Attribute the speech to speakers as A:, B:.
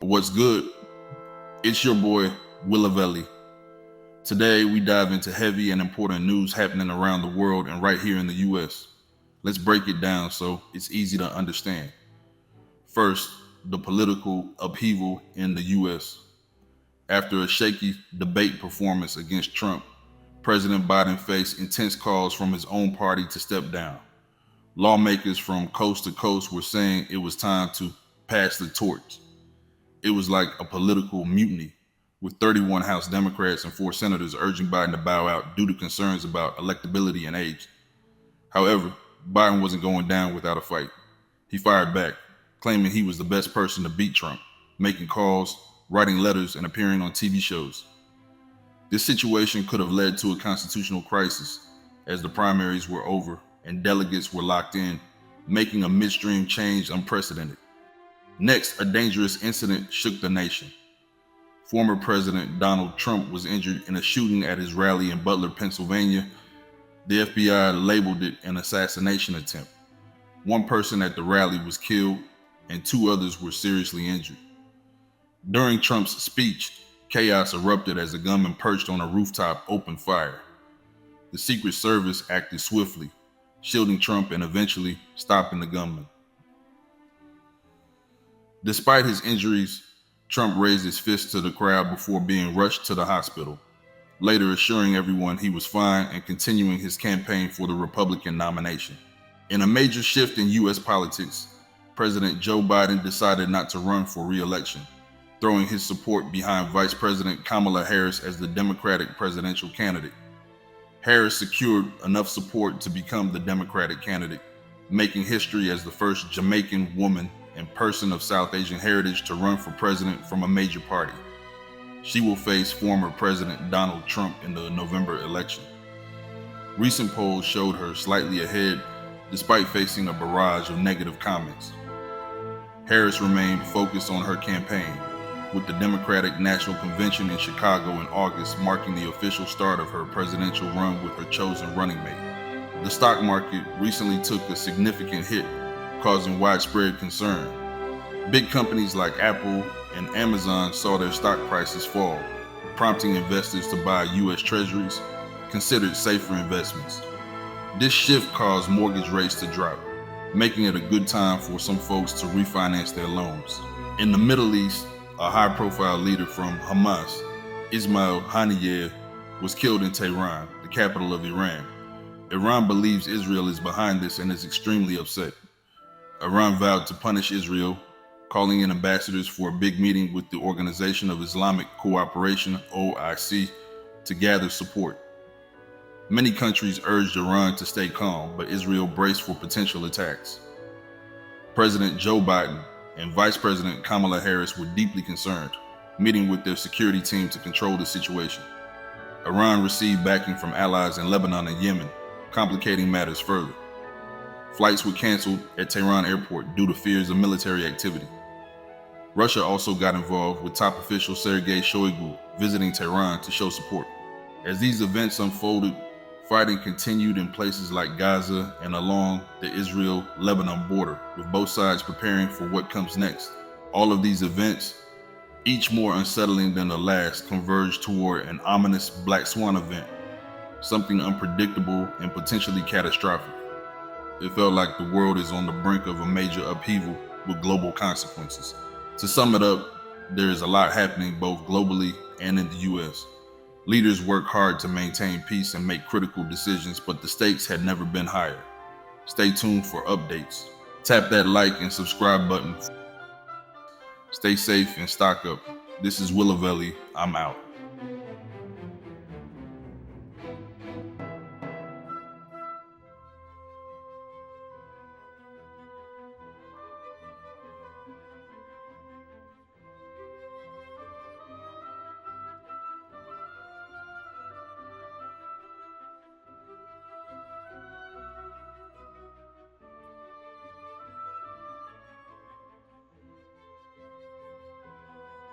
A: What's good? It's your boy, Willavelli. Today, we dive into heavy and important news happening around the world and right here in the US. Let's break it down so it's easy to understand. First, the political upheaval in the US. After a shaky debate performance against Trump, President Biden faced intense calls from his own party to step down. Lawmakers from coast to coast were saying it was time to pass the torch. It was like a political mutiny, with 31 House Democrats and 4 senators urging Biden to bow out due to concerns about electability and age. However, Biden wasn't going down without a fight. He fired back, claiming he was the best person to beat Trump, making calls, writing letters, and appearing on TV shows. This situation could have led to a constitutional crisis, as the primaries were over and delegates were locked in, making a midstream change unprecedented. Next, a dangerous incident shook the nation. Former President Donald Trump was injured in a shooting at his rally in Butler, Pennsylvania. The FBI labeled it an assassination attempt. One person at the rally was killed, and 2 others were seriously injured. During Trump's speech, chaos erupted as a gunman perched on a rooftop opened fire. The Secret Service acted swiftly, shielding Trump and eventually stopping the gunman. Despite his injuries, Trump raised his fist to the crowd before being rushed to the hospital, later assuring everyone he was fine and continuing his campaign for the Republican nomination. In a major shift in U.S. politics, President Joe Biden decided not to run for re-election, throwing his support behind Vice President Kamala Harris as the Democratic presidential candidate. Harris secured enough support to become the Democratic candidate, making history as the first Jamaican woman and person of South Asian heritage to run for president from a major party. She will face former President Donald Trump in the November election. Recent polls showed her slightly ahead despite facing a barrage of negative comments. Harris remained focused on her campaign, with the Democratic National Convention in Chicago in August marking the official start of her presidential run with her chosen running mate. The stock market recently took a significant hit, causing widespread concern. Big companies like Apple and Amazon saw their stock prices fall, prompting investors to buy U.S. Treasuries, considered safer investments. This shift caused mortgage rates to drop, making it a good time for some folks to refinance their loans. In the Middle East, a high-profile leader from Hamas, Ismail Haniyeh, was killed in Tehran, the capital of Iran. Iran believes Israel is behind this and is extremely upset. Iran vowed to punish Israel, calling in ambassadors for a big meeting with the Organization of Islamic Cooperation, OIC, to gather support. Many countries urged Iran to stay calm, but Israel braced for potential attacks. President Joe Biden and Vice President Kamala Harris were deeply concerned, meeting with their security team to control the situation. Iran received backing from allies in Lebanon and Yemen, complicating matters further. Flights were canceled at Tehran airport due to fears of military activity. Russia also got involved, with top official Sergei Shoigu visiting Tehran to show support. As these events unfolded, fighting continued in places like Gaza and along the Israel-Lebanon border, with both sides preparing for what comes next. All of these events, each more unsettling than the last, converged toward an ominous Black Swan event, something unpredictable and potentially catastrophic. It felt like the world is on the brink of a major upheaval with global consequences. To sum it up, there is a lot happening both globally and in the US. Leaders work hard to maintain peace and make critical decisions, but the stakes had never been higher. Stay tuned for updates. Tap that like and subscribe button. Stay safe and stock up. This is Willavelli. I'm out.